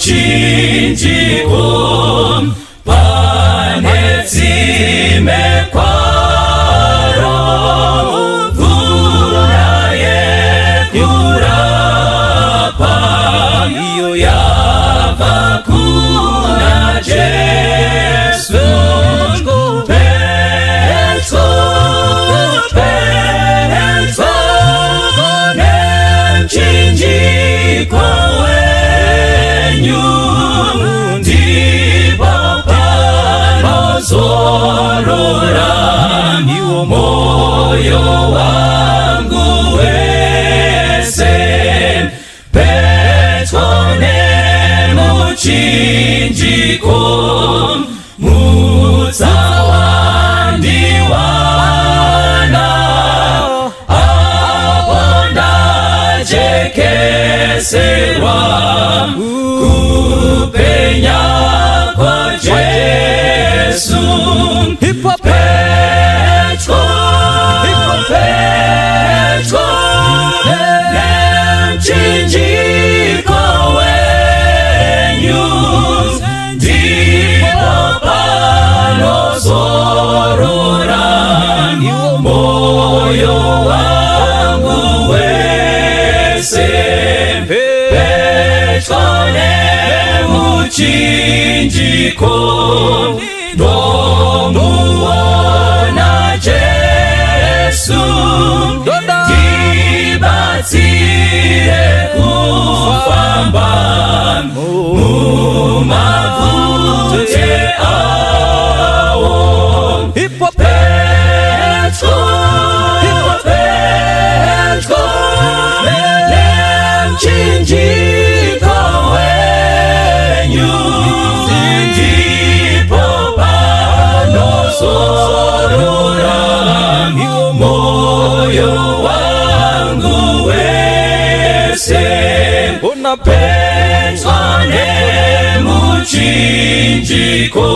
muchinjiko pane tsime kwaro mvura yekurapa iyo yabva kuna Jesu petso nemchinjiko wenyu ndipo panozorora iwo moyo wangu wese petso nemuchinjiko mutsawandiwana apondajekeserwa kupenya kwa Jesu petso nemchinjiko wenyu ndipo panozorora moyo wangu wese petso nemuchinjiko ndomuona Jesu ndibatsire kufamba mumabvute awo petso nemchinjiko wenyu ndipo panozorora moyo wangu wese petso nemuchinjiko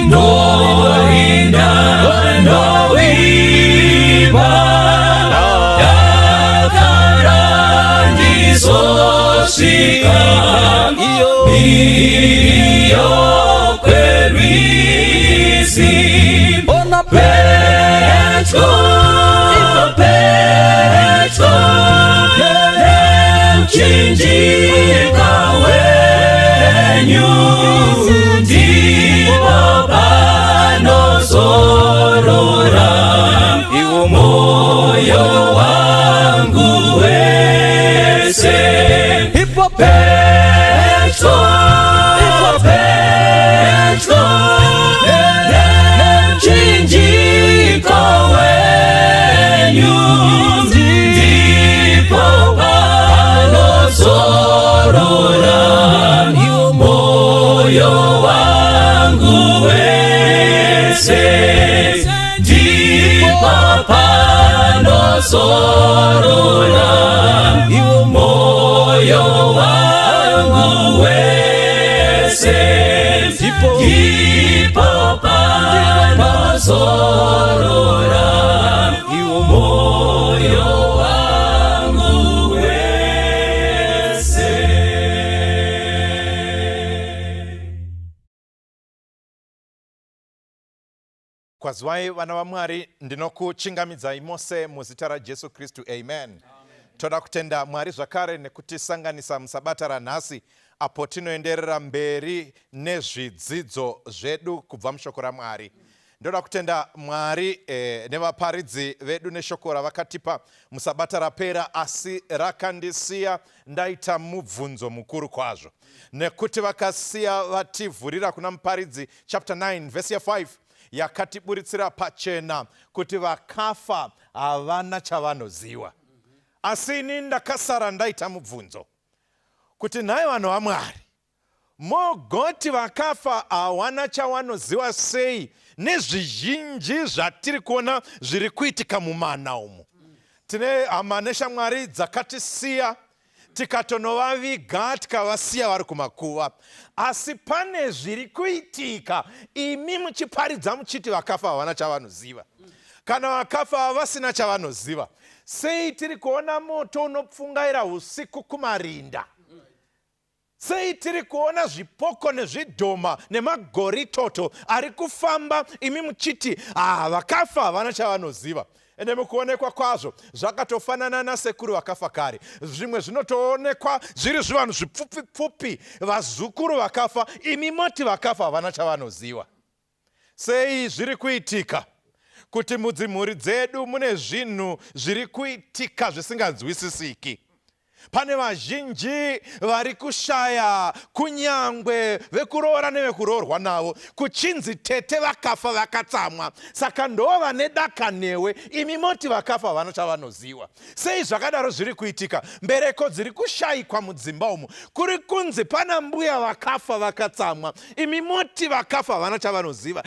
ndorinda ndoimba yakandizosvika iyo kwerwizi petso nemchinjiko wenyu ndipo panozorora iwo moyo wangu wese petso nemchinjiko wenyu ndipo panozorora moyo wangu wese ndipo panozorora moyo wangu wese ndipo panozorora moyo wangu wese. Kwazwai vana vaMwari ndinokuchingamidzai mose muzita raJesu Kristu, amen. Toda kutenda Mwari zvakare nekutisanganisa musabata ranhasi apo tinoenderera mberi nezvidzidzo zvedu kubva mushoko raMwari. Ndoda kutenda Mwari nevaparidzi vedu neshoko ravakatipa musabata rapera, asi rakandisiya ndaita mubvunzo mukuru kwazvo nekuti vakasiya vativhurira kuna muparidzi chapter 9 verse 5 yakatiburitsira pachena kuti vakafa havana chavanoziva. Asi ini ndakasara ndaita mubvunzo kuti nhai vanhu vaMwari, mogoti vakafa hawana chavanoziva sei nezvizhinji zvatiri kuona zviri kuitika mumana umu. Tine hama neshamwari dzakatisiya tikatonovaviga tikavasiya vari kumakuva, asi pane zviri kuitika imi muchiparidza muchiti vakafa havana chavanoziva. Kana vakafa havasina chavanoziva, sei tiri kuona moto unopfungaira usiku kumarinda? Sei tiri kuona zvipoko nezvidhoma nemagoritoto ari kufamba imi muchiti vakafa havana chavanoziva. Ende mukuonekwa kwazvo zvakatofanana nasekuru vakafa kare. Zvimwe zvinotoonekwa zviri zvivanhu zvipfupi vazukuru vakafa, imi moti vakafa havana chavanoziva. Sei zviri kuitika kuti mudzimhuri dzedu mune zvinhu zviri kuitika zvisinganzwisisiki? Pane vazhinji vari kushaya kunyangwe vekuroora nevekuroorwa navo, kuchinzi tete vakafa vakatsamwa, saka ndova nedaka newe, imi moti vakafa havana chavanoziva. Sei zvakadaro zviri kuitika? Mbereko dziri kushayikwa mudzimba umu, kuri kunzi pana mbuya vakafa vakatsamwa, imi moti vakafa havana chavanoziva.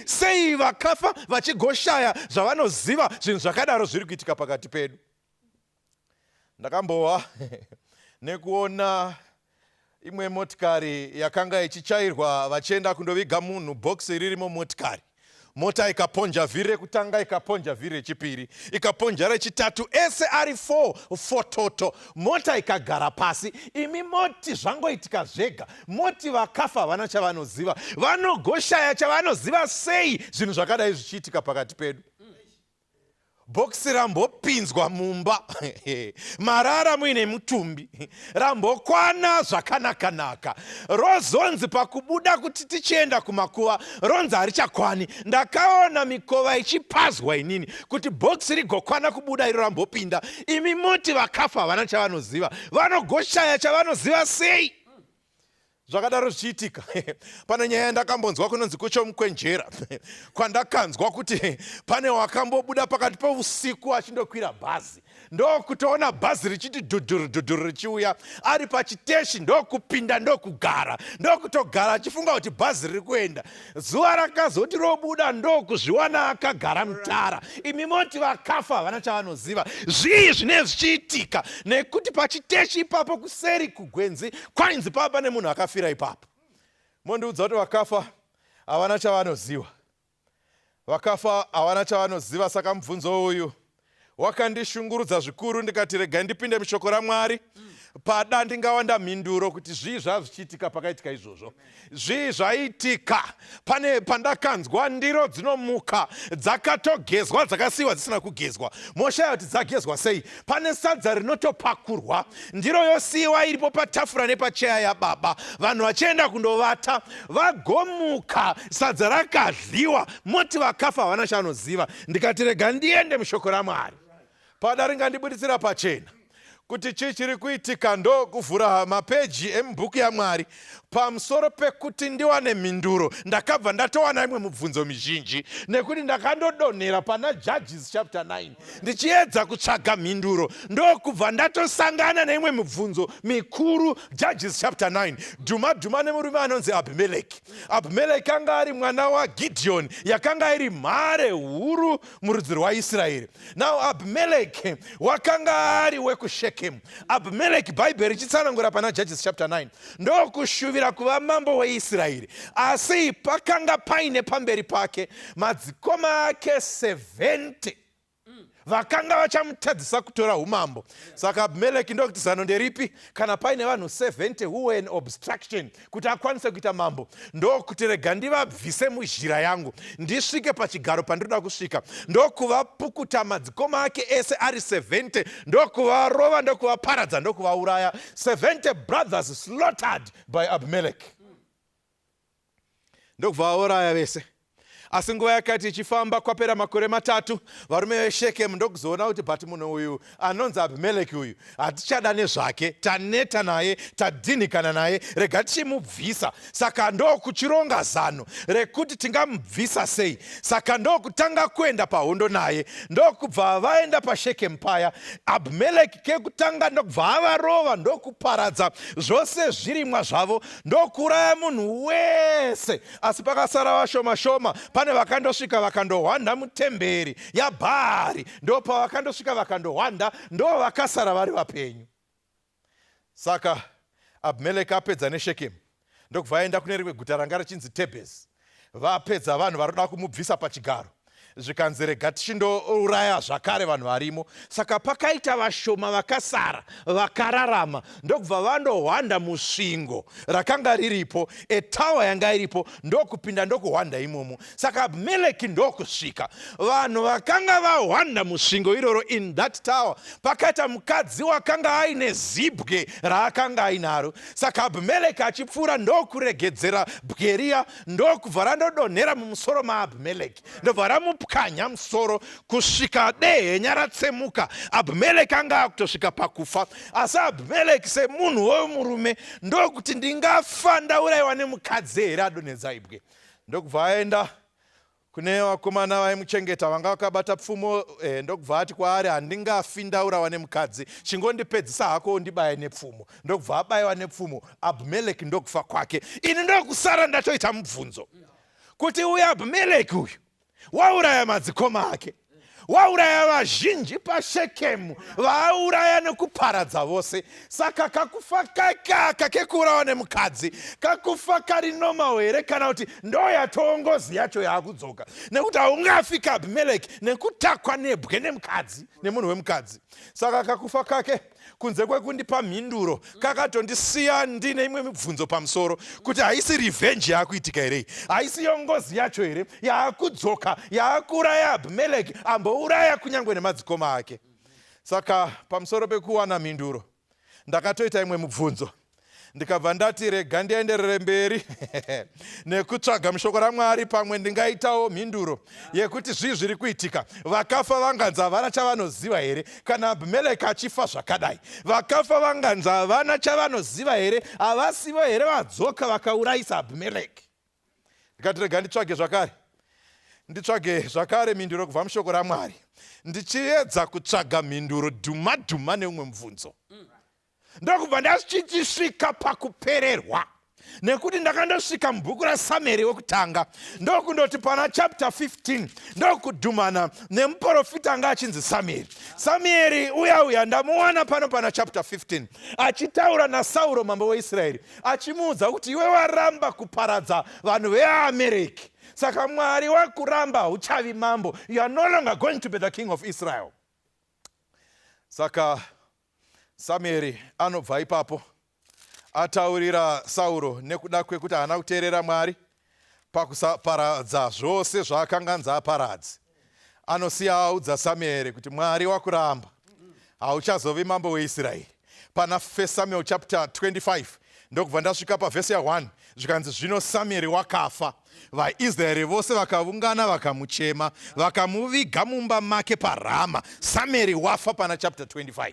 Sei vakafa vachigoshaya zvavanoziva? Zvinhu zvakadaro zviri kuitika pakati pedu. Ndakambowa nekuona imwe motikari yakanga ichichairwa vachienda kundoviga munhu, bhokisi ririmo motikari. Mota ikaponja vhiri rekutanga, ikaponja vhiri rechipiri, ikaponja rechitatu, ese ari 4 toto. Mota ikagara pasi. Imi moti zvangoitika zvega, moti vakafa havana chavanoziva. Vanogoshaya chavanoziva sei zvinhu zvakadai zvichiitika pakati pedu? Bhokisi rambopinzwa mumba marara muine mutumbi, rambokwana zvakanaka-naka. Rozonzi pakubuda kuti tichienda kumakuva, ronzi harichakwani. Ndakaona mikova ichipazwa inini kuti bhokisi rigokwana kubuda iro rambopinda. Imi moti vakafa havana chavanoziva. Vanogoshaya chavanoziva sei? Zvakadaro zvichiitika. Pane nyaya ndakambonzwa kunonzi kuchomukwenjera, kwandakanzwa kuti pane wakambobuda pakati peusiku achindokwira bhazi. Ndokutoona bhazi richiti dhudhuru richiuya, ari pachiteshi ndokupinda ndokugara. Ndokutogara achifunga kuti bhazi riri kuenda. Zuva rakazoti robuda ndokuzviwana akagara mutara. Imi moti vakafa havana chavanoziva. Zvii zvinenge zvichiitika? Nekuti pachiteshi ipapo kuseri kugwenzi kwainzi papa nemunhu akafira ipapo. Mondiudza kuti vakafa havana chavanoziva. Vakafa havana chavanoziva. Saka mubvunzo uyu wakandishungurudza zvikuru, ndikati regai ndipinde mushoko raMwari. Pada ndingawanda mhinduro kuti zvii zvazvichiitika pakaitika izvozvo. Zvii zvaitika? Pane pandakanzwa ndiro dzinomuka dzakatogezwa dzakasiyiwa dzisina kugezwa. Moshaya kuti dzagezwa sei? Pane sadza rinotopakurwa, ndiro yosiyiwa iripo patafura nepacheya yababa, vanhu vachienda kundovata, vagomuka sadza rakadliwa. Moti vakafa havana chavanoziva. Ndikati rega ndiende mushoko raMwari. Pada ringandibuditsira pachena kuti chii chiri kuitika. Ndo kuvhura mapeji emubhuku yaMwari pamusoro pekuti ndiwane mhinduro. Ndakabva ndatowana imwe mibvunzo mizhinji nekuti ndakandodonhera pana Judges chapter 9 ndichiedza kutsvaga mhinduro. Ndokubva ndatosangana neimwe mibvunzo mikuru, Judges chapter 9. Dhuma nemurume anonzi Abhimeleki. Abhimeleki anga ari mwana waGidheoni, yakanga iri mhare huru murudzi rwaIsraeri. Now Abhimeleki wakanga ari wekuShekemu. Abhimeleki Bhaibheri ichitsanangura pana Judges chapter 9 ndokushuvira kuva mambo weIsraeri. Asi pakanga paine pamberi pake madzikoma ake 70 vakanga vachamutadzisa kutora umambo. Saka Abhimeleki ndokuti zano nderipi? Kana paine vanhu 70 who were an obstruction kuti akwanise kuita mambo, ndokuti rega ndivabvise muzhira yangu ndisvike pachigaro pandinoda kusvika. Ndokuvapukuta madzikoma ake ese ari 70, ndokuvarova, ndokuvaparadza, ndokuvauraya. 70 brothers slaughtered by Abimelech. Ndokuvauraya vese. Asi nguva yakati ichifamba, kwapera makore 3, varume veShekemu ndokuzoona kuti bhati munhu uyu anonzi Abhimeleki uyu hatichada nezvake, taneta naye, tadhinikana naye, rega tichimubvisa. Saka ndokuchironga zano rekuti tingamubvisa sei. Saka ndokutanga kuenda pahondo naye. Ndokubva vaenda paShekemu paya. Abhimeleki kekutanga ndokubva avarova, ndokuparadza zvose zvirimwa zvavo, ndokuraya munhu wese. Asi pakasara vashoma-shoma. Pane vakandosvika vakandohwanda mutemberi yaBhaari, ndo pavakandosvika vakandohwanda, ndo vakasara vari vapenyu. Saka Abhimeleki apedza neShekemu, ndokubva aenda kune rimwe guta ranga richinzi Tebhezi. Vapedza vanhu varoda kumubvisa pachigaro. zvikanzi rega tichindouraya zvakare vanhu varimo. Saka pakaita vashoma vakasara vakararama ndokubva vandohwanda musvingo rakanga riripo, etawa yanga iripo, ndokupinda ndokuhwanda imomo. Saka Abhimeleki ndokusvika, vanhu vakanga vahwanda musvingo iroro in that tower, pakaita mukadzi wakanga aine zibwe raakanga ainaro. Saka Abhimeleki achipfuura ndokuregedzera bwe riya, ndokubva randodonhera mumusoro maAbhimeleki, ndobva ramupwanya musoro kusvika dehenya ratsemuka. Abhimeleki anga akutosvika pakufa, asi Abhimeleki semunhu womurume ndokuti ndingafa ndaurayiwa nemukadzi here adonhedza ibwe. Ndokubva aenda kune vakomana vaimuchengeta vanga vakabata pfumo, ndokubva ati kwaari handingafi ndaurawa nemukadzi, chingondipedzisa hako ndibaya nepfumo. Ndokubva abayiwa nepfumo, Abhimeleki ndokufa kwake. Ini ndokusara ndatoita mubvunzo kuti uyu Abhimeleki uyu wauraya madzikoma ake, wauraya vazhinji paShekemu, vauraya nekuparadza vose. Saka kakufa kake aka kekuurawa nemukadzi kakufa kari normal here kana kuti ndoyatongozi yacho yaakudzoka? Nekuti haungafika Abhimeleki nekutakwa nebwe nemukadzi, nemunhu wemukadzi. Saka kakufa kake kunze kwekundipa mhinduro kakatondisiya ndine imwe mibvunzo pamusoro kuti haisi revenge yaakuitika here, haisi yongozi yacho here yaakudzoka yaakuuraya Abhimeleki ambouraya kunyange nemadzikoma ake. Saka pamusoro pekuwana mhinduro ndakatoita imwe mubvunzo, ndikabva ndati rega ndienderere mberi nekutsvaga mushoko raMwari, pamwe ndingaitawo mhinduro yekuti zvii zviri kuitika. Vakafa vanganzi havana chavanoziva here kana Abhimeleki achifa zvakadai? Vakafa vanganzi havana chavanoziva here? Havasivo here vadzoka vakaurayisa Abhimeleki? Ndikati rega nditsvage zvakare mhinduro kubva mushoko raMwari, ndichiedza kutsvaga mhinduro dhuma neumwe mubvunzo. Ndokubva ndasvika pakupererwa, nekuti ndakandosvika mubhuku raSamueri wekutanga ndokundoti pana chapter 15 ndokudhumana nemuprofita anga achinzi Samueri. Samueri uya ndamuwana pano pana chapter 15 achitaura naSauro mambo weIsraeri, achimuudza kuti iwe waramba kuparadza vanhu veAmereki, saka Mwari wakuramba uchavi mambo, you are no longer going to be the king of Israel. Saka Samueri anobva ipapo ataurira Sauro nekuda kwekuti haana kuteerera Mwari pakusaparadza zvose zvaakanganzi aparadzi. Anosiya audza Samueri kuti Mwari wakuramba, hauchazovi mambo weIsraeri. Pana 1 Samuel chapter 25 ndokubva ndasvika pavhesi ya1 zvikanzi zvino Samueri wakafa. VaIsraeri vose vakaungana vakamuchema, vakamuviga mumba make paRama. Samueri wafa pana chapter 25.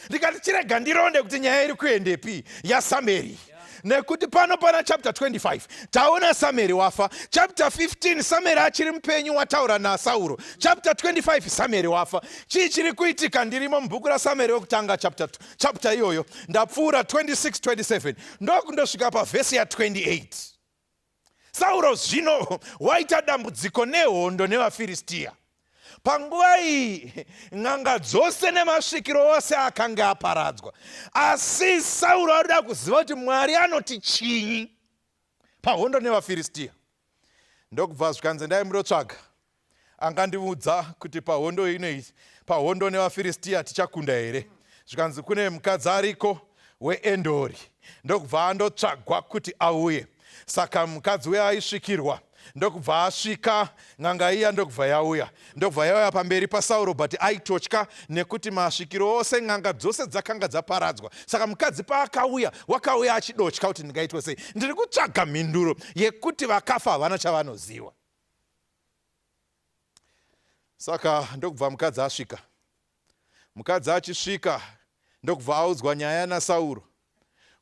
Ndikati chirega ndironde kuti nyaya iri kuendepi yaSamueri, nekuti pano pana chapter 25 taona Samueri wafa. Chapter 15 Samueri achiri mupenyu wataura naSauro. Chapter 25 Samueri wafa. Chii chiri kuitika? Ndirimo mubhuku raSamueri wekutanga chapter iyoyo ndapfuura 26-27 ndokundosvika pavhesi ya28. Sauro zvino waita dambudziko nehondo nevaFiristia. Panguva iyi n'anga dzose nemasvikiro ose akanga aparadzwa, asi Sauro arida kuziva kuti Mwari anoti chinyi pahondo nevaFiristia. Ndokubva zvikanzi ndaimurotsvaga angandiudza kuti pahondo inoyi, pahondo nevaFiristia tichakunda here. Zvikanzi kune mukadzi ariko weEndori, ndokubva andotsvagwa kuti auye. Saka mukadzi uya aisvikirwa, ndokubva asvika n'anga iya, ndokubva yauya pamberi paSauro, but aitotya nekuti masvikiro ose n'anga dzose dzakanga dzaparadzwa. Saka mukadzi paakauya, wakauya achidotya kuti ndingaitwe sei. Ndiri kutsvaga mhinduro yekuti vakafa havana chavanoziva. Saka ndokubva mukadzi asvika. Mukadzi achisvika ndokubva audzwa nyaya naSauro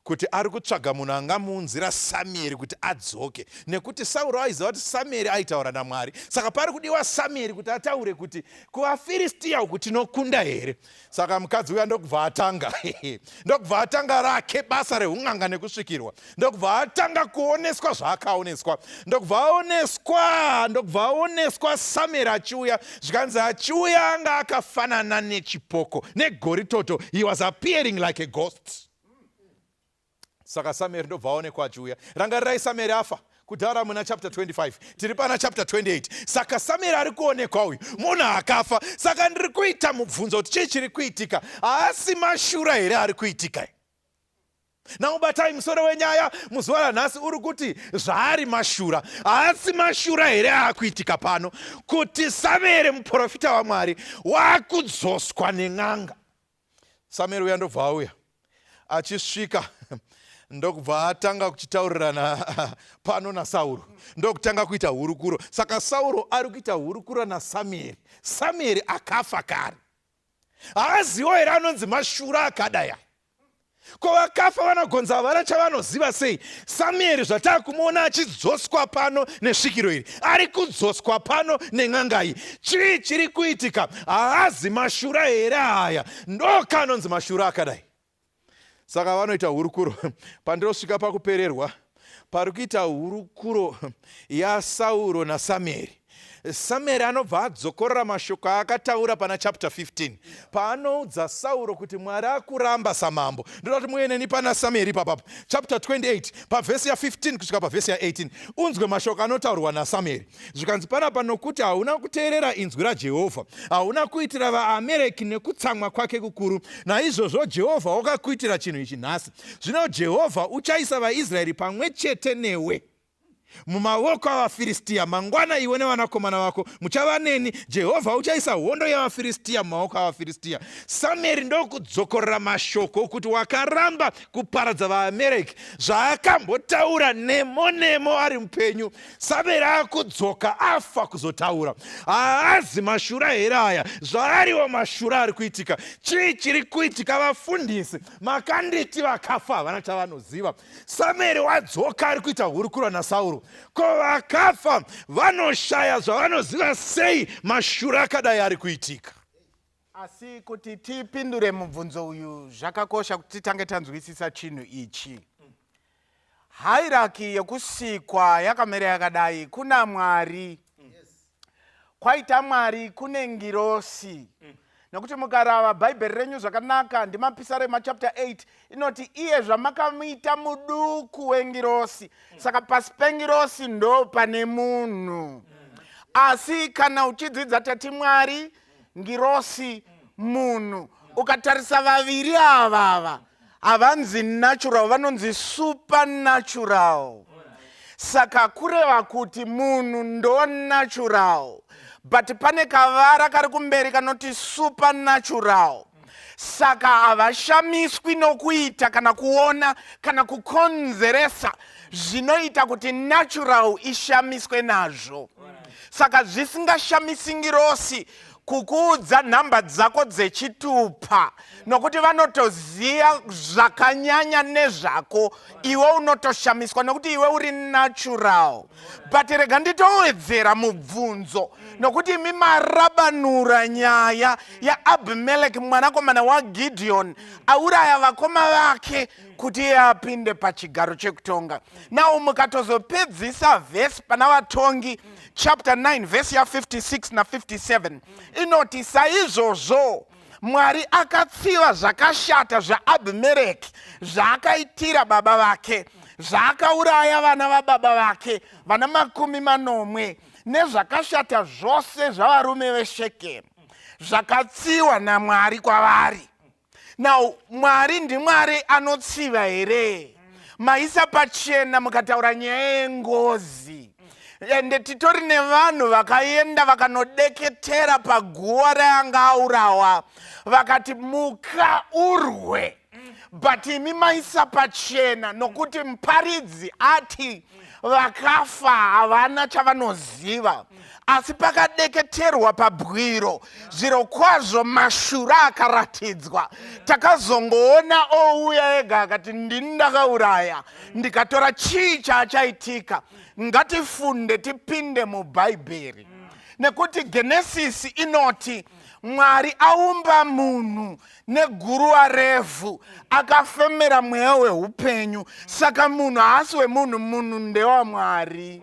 kuti ari kutsvaga munhu angamuunzira Samueri kuti adzoke, nekuti Sauro aiziva kuti Samueri aitaura naMwari. Saka pari kudiwa Samueri kuti ataure kuti kuvaFiristia uku tinokunda here. Saka mukadzi uya ndokubva atanga rake basa reun'anga nekusvikirwa. Ndokubva atanga kuoneswa zvaakaoneswa. Ndokubva aoneswa Samueri achiuya, zvikanzi achiuya anga akafanana nechipoko negoritoto. He was appearing like a ghost. Saka Samueri ndobva aonekwa achiuya. Rangarirai Samueri afa kudhara muna chapter 25 tiri pana chapter 28. Saka Samuel ari kuonekwa uyu munhu akafa. Saka ndiri kuita mubvunzo kuti chii chiri kuitika? Haasi Mashura here ari kuitika? Naubatai musoro wenyaya muzuva ranhasi uri kuti Zvaari Mashura. Haasi Mashura here akuitika pano, kuti Samueri muprofita waMwari wakudzoswa nen'anga. Samueri uya ndobva auya achisvika ndokubva atanga kuchitaurirana pano naSauro, ndokutanga kuita hurukuro. Saka Sauro ari kuita hurukuro naSamueri. Samueri akafa kare. Haaziwo here anonzi Mashura akadaya. Ko vakafa vanagonza vana chavanoziva sei? Samueri zvataa kumuona achidzoswa pano nesvikiro iri, ari kudzoswa pano nen'anga iyi. Chii chiri kuitika? Haazi Mashura here aya, ndokanonzi Mashura akadai. Saka vanoita hurukuro. Pandinosvika pakupererwa pari kuita hurukuro yaSauro naSamueri, Samueri anobva adzokorera mashoko akataura pana chapter 15 paanoudza Sauro kuti Mwari akuramba samambo. Ndoda kuti mueneni pana Samueri papapo chapter 28 pavhesi ya 15 kusvika pavhesi ya 18 unzwe mashoko anotaurwa naSamueri. Zvikanzi panapa nokuti hauna kuteerera inzwi raJehovha, hauna kuitira vaAmereki nekutsamwa kwake kukuru, naizvozvo Jehovha wakakuitira chinhu ichi nhasi. Zvino Jehovha uchaisa vaIsraeri pamwe chete newe mumaoko avaFiristia. Mangwana iwe nevanakomana vako muchava neni. Jehovha uchaisa hondo yavaFiristia mumaoko avaFiristia. Samueri ndokudzokorera mashoko kuti wakaramba kuparadza vaAmereki zvaakambotaura nemo ari mupenyu. Samueri akudzoka afa kuzotaura. Haazi Mashura here aya, zvaariwo Mashura ari kuitika. Chii chiri kuitika? Vafundisi makanditi vakafa havana chavanoziva. Samueri wadzoka ari kuita hurukuro naSauro. Ko vakafa vanoshaya zvavanoziva sei Mashura akadai ari kuitika? Asi kuti tipindure mubvunzo uyu zvakakosha kuti titange tanzwisisa chinhu ichi. Hierarchy yekusikwa yakamera yakadai. Kuna Mwari, kwaita Mwari kune ngirosi. Nokuti mukarava Bhaibheri renyu zvakanaka ndimapisarema chapter 8 inoti iye zvamakamuita muduku wengirosi. Saka pasi pengirosi ndo pane munhu. Asi kana uchidzidza tati Mwari, ngirosi, munhu, ukatarisa vaviri avava havanzi natural, vanonzi supernatural. Saka kureva kuti munhu ndo natural, but pane kavara kari kumberi kanoti supernatural. Saka havashamiswi nokuita kana kuona kana kukonzeresa zvinoita kuti natural ishamiswe nazvo. Saka zvisingashamisi ngirosi kukuudza nhamba dzako dzechitupa, nokuti vanotoziva zvakanyanya nezvako, iwe unotoshamiswa nokuti iwe uri natural. But rega nditowedzera mubvunzo, nokuti imi marabanura nyaya yaAbimeleki mwanakomana waGideon auraya vakoma vake kuti iye apinde pachigaro chekutonga. Now mukatozopedzisa vhesi pana Vatongi chapter 9 verse ya 56 na 57 inoti saizvozvo Mwari akatsiva zvakashata zvaAbimereki zvaakaitira baba vake, zvaakauraya vana vababa vake vana 90 nezvakashata zvose zvavarume veShekemu zvakatsiwa naMwari kwavari. Now Mwari ndiMwari anotsiva here? Maisa pachena mukataura nyaya yengozi. Ende titori nevanhu vakaenda vakanodeketera paguva rayanga aurawa vakati muka urwe. But imi maisa pachena nokuti muparidzi ati vakafa havana chavanoziva. Asi pakadeketerwa pabwiro zviro kwazvo Mashura akaratidzwa. Takazongoona ouya ega akati ndini ndakauraya, ndikatora chii chachaitika. Ngatifunde tipinde muBhaibheri. Nekuti Genesis inoti Mwari aumba munhu neguruva revhu akafemera mweya weupenyu. Saka munhu haasi wemunhu, munhu ndewaMwari.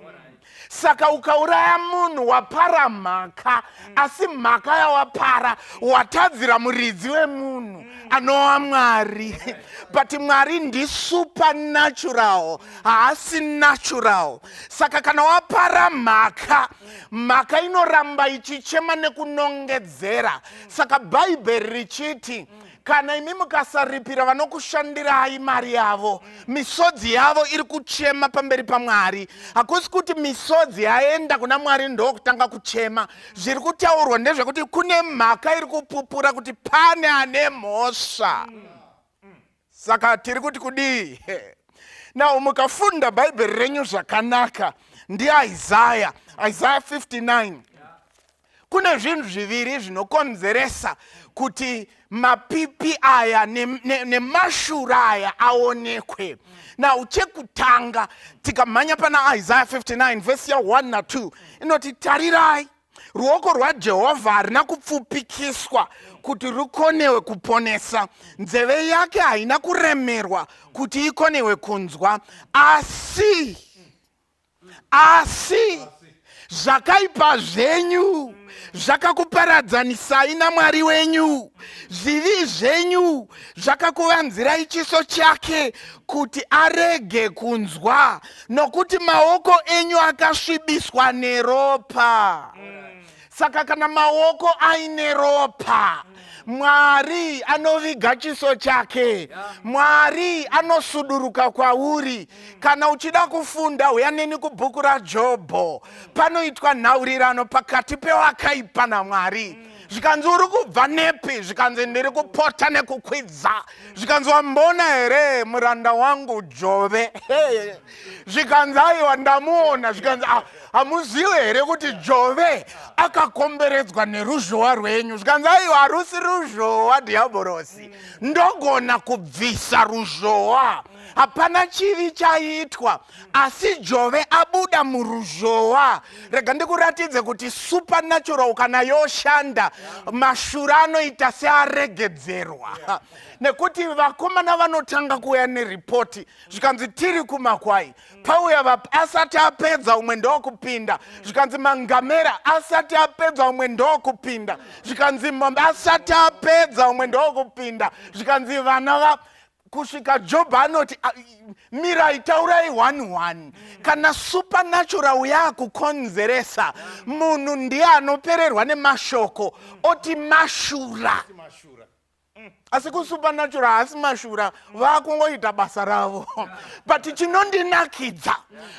Saka ukauraya munhu wapara mhaka, asi mhaka yawapara watadzira muridzi wemunhu anova Mwari. But Mwari ndi supernatural, haasi natural. Saka kana wapara mhaka, mhaka inoramba ichichema nekunongedzera. Saka Bhaibheri richiti kana imi mukasaripira vanokushandirai mari yavo, misodzi yavo iri kuchema pamberi paMwari. Hakusi kuti misodzi yaenda kuna Mwari ndokutanga kuchema. Zviri kutaurwa ndezvekuti kune mhaka iri kupupura kuti pane ane mhosva. Saka tiri kuti kudii? Now mukafunda Bhaibheri renyu zvakanaka ndi Isaiah 59. Kune zvinhu zviviri zvinokonzeresa kuti mapipi aya nemashura aya aonekwe. Now chekutanga tikamhanya pana Isaiah 59 verse ya 1 na 2 inoti, tarirai, ruoko rwaJehovha harina kupfupikiswa kuti rukonewe kuponesa, nzeve yake haina kuremerwa kuti ikonewe kunzwa, asi zvakaipa zvenyu zvakakuparadzanisai naMwari wenyu, zvivi zvenyu zvakakuvanzirai chiso chake kuti arege kunzwa, nokuti maoko enyu akasvibiswa neropa. Saka kana maoko aine ropa, Mwari anoviga chiso chake, Mwari anosuduruka kwauri. Kana uchida kufunda uya neni kubhuku raJobho, panoitwa nhaurirano pakati pewakaipa naMwari. Zvikanzi uri kubva nepi, zvikanzi ndiri kupota nekukwidza, zvikanzi wambona here muranda wangu Jove, zvikanzi aiwa ndamuona, zvikanzi hamuzivi here kuti Jove akakomberedzwa neruzhowa rwenyu, zvikanzi aiwa harusi ruzhowa dhiabhorosi, ndogona kubvisa ruzhowa, hapana chivi chaitwa, asi Jove abuda muruzhowa. Rega ndikuratidze kuti supernatural kana yoshanda, mashura anoita searegedzerwa. Nekuti vakomana vanotanga kuuya neripoti, zvikanzi tiri kumakwai, pauya asati apedza umwe ndokupinda, zvikanzi mangamera asati apedza umwe ndokupinda, zvikanzi mombe asati apedza umwe ndokupinda, zvikanzi vana kusvika Jobho anoti mirai, taurai 1:1. Kana supernatural yakukonzeresa, munhu ndiye anopererwa nemashoko oti mashura. Asi kusupernatural hasi mashura, vakungoita basa ravo. But chinondinakidza,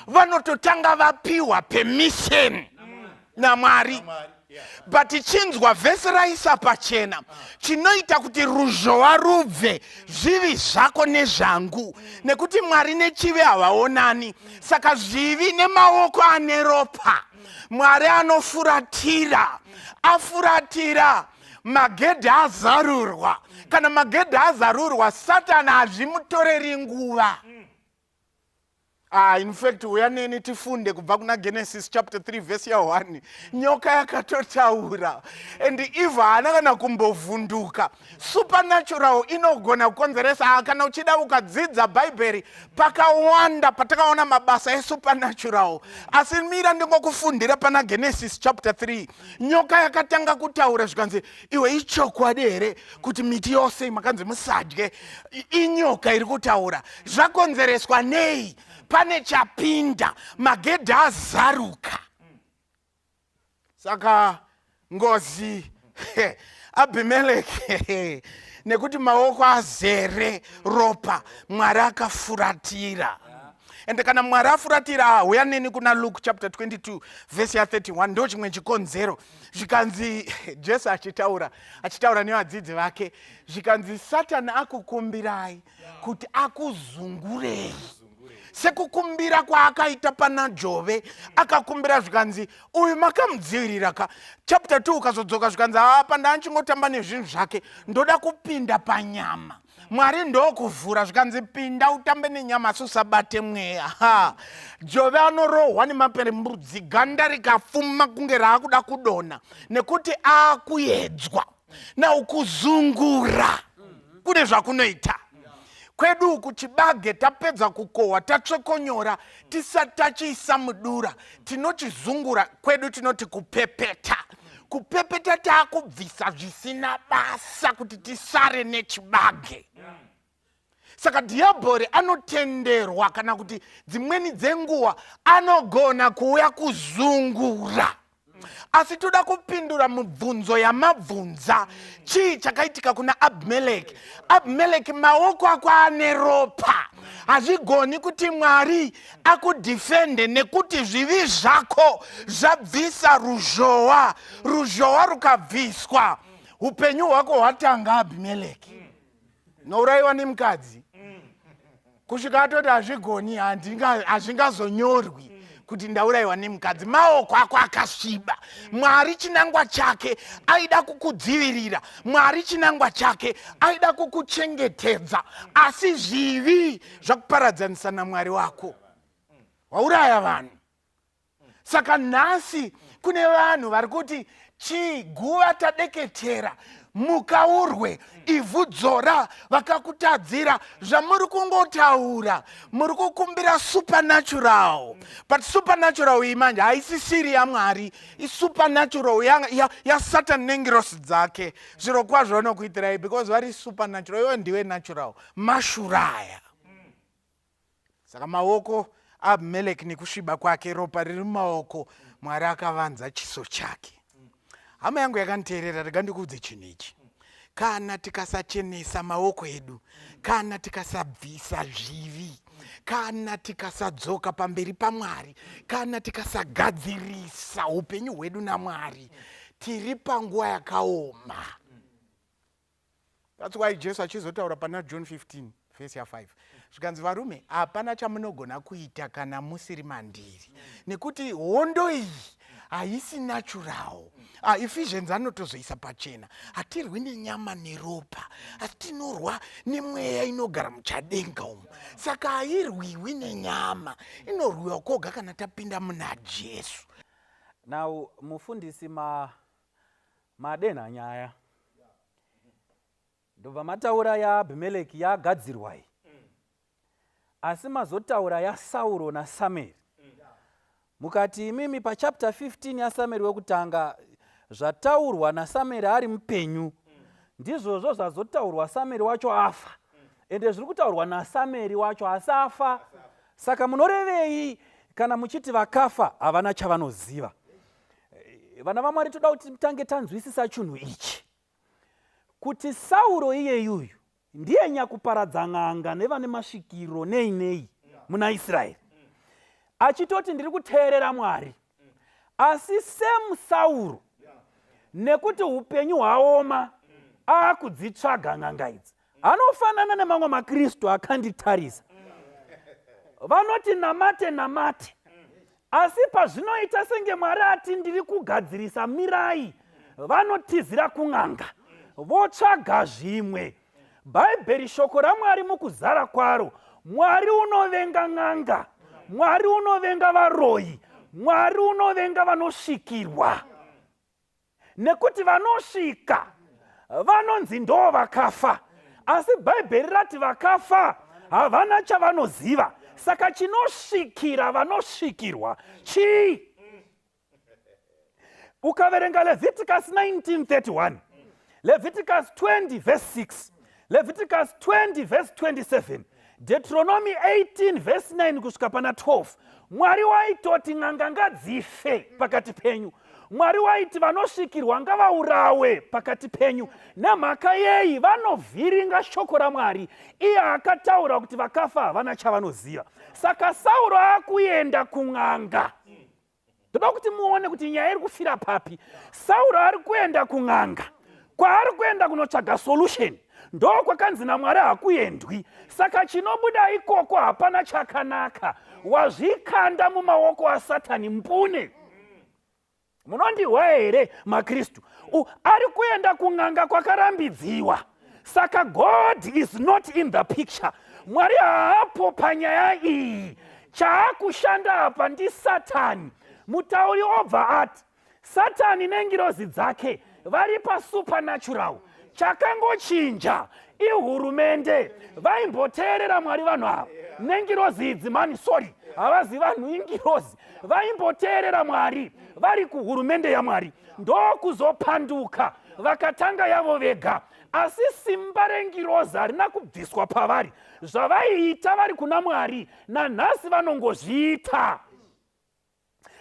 vanototanga vapiwa permission naMwari. But chinzwa vhesi raisa pachena, chinoita kuti ruzhowa rubve zvivi zvako nezvangu, nekuti Mwari nechivi havaonani. Saka zvivi nemaoko ane ropa, Mwari anofuratira, afuratira, magedhi azarurwa. Kana magedhi azarurwa, Satani hazvimutoreri nguva. In fact, uya neni tifunde kubva kuna Genesis chapter 3 verse ya 1. Nyoka yakatotaura, and Eva haana kana kumbovhunduka. Supernatural inogona kukonzeresa. Kana uchida ukadzidza Bhaibheri, pakawanda patakaona mabasa esupernatural. Asi mira ndingokufundira pana Genesis chapter 3. Nyoka yakatanga kutaura zvikanzi, iwe ichokwadi here kuti miti yose makanzi musadye? Inyoka iri kutaura. Zvakonzereswa nei? Pane chapinda, magedhi azaruka. Saka ngozi Abhimeleki, nekuti maoko azere ropa, Mwari akafuratira. And kana Mwari afuratira, uya neni kuna Luke chapter 22 verse ya 31, ndo chimwe chikonzero. Zvikanzi Jesu achitaura nevadzidzi vake, zvikanzi Satani akukumbirai kuti akuzungurei. Sekukumbira kwaakaita pana Jove, akakumbira zvikanzi uyu makamudzivirira ka. Chapter 2 ukazodzoka zvikanzi apa ndaachingotamba nezvinhu zvake, ndoda kupinda panyama. Mwari ndokuvhura zvikanzi pinda utambe nenyama susabate mweya. Jove anorohwa nemaperembudzi, ganda rikafuma kunge raakuda kudona, nekuti akuyedzwa na ukuzungura kune zvakunoita. kwedu uku chibage tapedza kukohwa tatsvekonyora tisati tachiisa mudura tinochizungura kwedu tinoti kupepeta. Kupepeta taakubvisa zvisina basa kuti tisare nechibage. Saka dhiabhori anotenderwa kana kuti dzimweni dzenguva anogona kuuya kuzungura. Asi toda kupindura mibvunzo yamabvunza. Chii chakaitika kuna Abimeleki? Abimeleki maoko ako ane ropa. Hazvigoni kuti Mwari akudhifende nekuti zvivi zvako zvabvisa ruzhowa. Ruzhowa rukabviswa. Upenyu hwako hwatanga Abimeleki. Nourayiwa nemukadzi. Kusvika atoti hazvigoni hazvingazonyorwi kuti ndaurayiwa nemukadzi. Maoko ako akasviba. Mwari chinangwa chake aida kukudzivirira. Mwari chinangwa chake aida kukuchengetedza. Asi zvivi zvakuparadzanisa naMwari wako. Wauraya vanhu. Saka nhasi kune vanhu vari kuti chiguva tadeketera mukaurwe ivhu dzora vakakutadzira zvamuri kungotaura muri kukumbira supernatural. But supernatural iyi manje haisisiri yaMwari, isupernatural ya Satan nengirosi dzake. Zviro kwazvo vanokuitirai because vari supernatural, iwe ndiwe natural. Mashuraya. Saka maoko Abimeleki nekusviba kwake, ropa riri mumaoko, Mwari akavanza chiso chake. Hama yangu yakaniteerera, rega ndikuudze chinhu ichi. Kana tikasachenesa maoko edu, kana tikasabvisa zvivi, kana tikasadzoka pamberi paMwari, kana tikasagadzirisa upenyu hwedu naMwari, tiri panguva yakaoma. That's why Jesu achizotaura pana John 15 verse 5. Zvikanzi varume, hapana chamunogona kuita kana musiri mandiri. Nekuti hondo iyi haisi natural. Ephesians anotozoisa pachena. Hatirwi nenyama neropa, asi tinorwa nemweya inogara muchadenga umu. Saka hairwiwi nenyama, inorwiwa koga kana tapinda muna Jesu. Now mufundisi madenha nyaya. Ndobva mataura ya Abimeleki yagadzirwai. Asi mazotaura ya Sauro na Samueri. Mukati imimi pa chapter 15 ya Samueri wekutanga zvataurwa naSamueri ari mupenyu ndizvozvo zvazotaurwa Samueri wacho afa. Ende zviri kutaurwa naSamueri wacho asafa. Saka munorevei kana muchiti vakafa havana chavanoziva? Vana vaMwari toda kuti mutange tanzwisisa chinhu ichi. Kuti Sauro iyeyuyu ndiye nyakuparadza n'anga nevane masvikiro nei muna Israeri. Achitoti ndiri kuteerera Mwari. Asi semu Sauro nekuti upenyu hwaoma akudzitsvaga n'anga idzi. Anofanana nemamwe maKristu akanditarisa. Vanoti namate. Asi pazvinoita senge Mwari ati ndiri kugadzirisa mirai, vanotizira kun'anga, votsvaga zvimwe. Bhaibheri shoko raMwari mukuzara kwaro, Mwari unovenga n'anga, Mwari unovenga varoyi, Mwari unovenga vanosvikirwa. Nekuti vanosvika vanonzi ndo vakafa. Asi Bhaibheri rati vakafa havana chavanoziva. Saka chinosvikira vanosvikirwa chii? Ukaverenga Leviticus 19:31, Leviticus 20 verse 6, Leviticus 20 verse 27, Deuteronomy 18 verse 9 kusvika pana 12. Mwari waitoti n'anga ngadzife pakati penyu. Mwari waiti vanosvikirwa ngavaurawe pakati penyu. Nemhaka yei vanovhiringa shoko raMwari, iye akataura kuti vakafa havana chavanoziva. Saka Sauro akuenda kun'anga. Toda kuti muone kuti nyaya iri kufira papi. Sauro ari kuenda kun'anga, kwaari kuenda kunotsvaga solution. Ndo kwakanzi naMwari hakuendwi. Saka chinobuda ikoko hapana chakanaka. Wazvikanda mumaoko aSatani mpune. Munondihwa here maKristu? Ari kuenda kun'anga kwakarambidziwa. Saka God is not in the picture. Mwari haapo panyaya iyi. Chaakushanda apa ndi Satani. Mutauri obva ati Satani nengirozi dzake vari pa supernatural. chakangochinja ihurumende vaimboteerera Mwari vanhu ava nengirozi idzi mani sorry havazi vanhu ingirozi vaimboteerera Mwari vari kuhurumende yaMwari ndokuzopanduka vakatanga yavo vega asi simba rengirozi harina kubviswa pavari zvavaiita vari kuna Mwari nanhasi vanongozviita.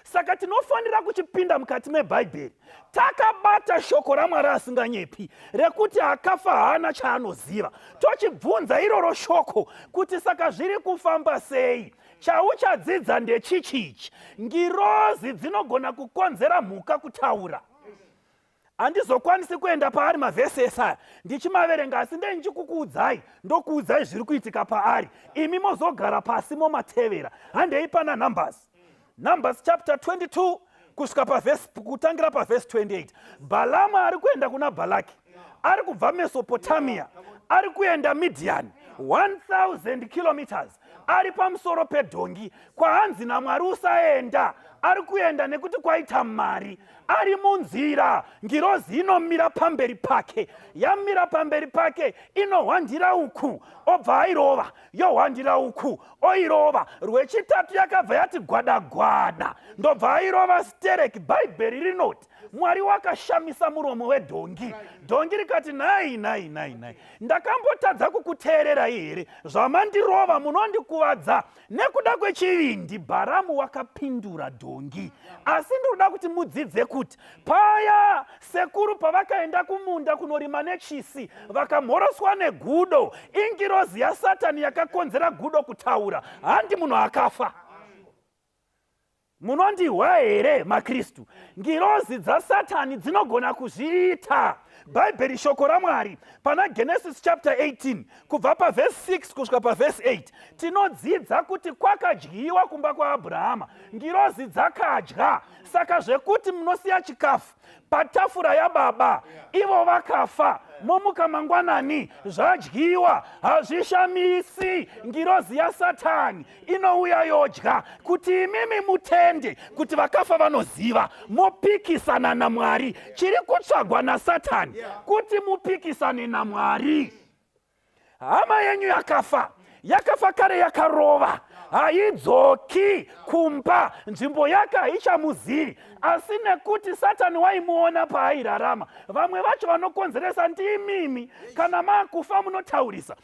Saka tinofanira kuchipinda mukati meBhaibheri takabata shoko raMwari asinganyepi rekuti akafa haana chaanoziva, tochibvunza iroro shoko kuti saka zviri kufamba sei, chauchadzidza ndechichichi. Ngirozi dzinogona kukonzera mhuka kutaura. Handizokwanisi kuenda paari mavhesi esaya ndichimaverenga asi ndendichikukuudzai ndokuudzai zviri kuitika paari, imi mozogara pasi momatevera. Handei pana Numbers chapter 22 kusvika kutangira pavhesi 28. Balamu ari kuenda kuna Balaki, ari kubva Mesopotamia, ari kuenda Midian 1000 kilometers, ari pamusoro pedhongi kwahanzi naMwari usaenda. Ari kuenda nekuti kwaita mari. Ari munzira, ngirozi inomira pamberi pake. Yamira pamberi pake inohwandira uku obva airova, yohwandira uku oirova. Rwechitatu yakabva yati gwada gwada ndobva airova stereki. Bhaibheri rinoti Mwari wakashamisa muromo wedhongi. Dhongi rikati nai, ndakambotadza kukuteerera here, zvamandirova munondikuvadza nekuda kwechivindi. Bharamu wakapindura dhongi. Asi ndinoda kuti mudzidze kuti paya sekuru pavakaenda kumunda kunorima nechisi vakamhoroswa negudo, ingirozi yaSatani yakakonzera gudo kutaura. Handi munhu akafa. Munondihwa here maKristu? Ngirozi dzaSatani dzinogona kuzviita. Bhaibheri shoko raMwari pana Genesis chapter 18 kubva pavhesi 6 kusvika pavhesi 8 tinodzidza kuti kwakadyiwa kumba kwaAbhurahama, ngirozi dzakadya. Saka zvekuti munosiya chikafu patafura yababa, ivo vakafa, momuka mangwanani zvadyiwa, hazvishamisi. Ngirozi yaSatani inouya yodya kuti imimi mutende kuti vakafa vanoziva mopikisana naMwari. Chiri kutsvagwa naSatani kuti mupikisane naMwari. Hama yenyu yakafa kare, yakarova, haidzoki kumba, nzvimbo yake haichamuzivi. Asi nekuti Satani waimuona paairarama, vamwe vacho vanokonzeresa ndimimi. Kana makufa munotaurisa,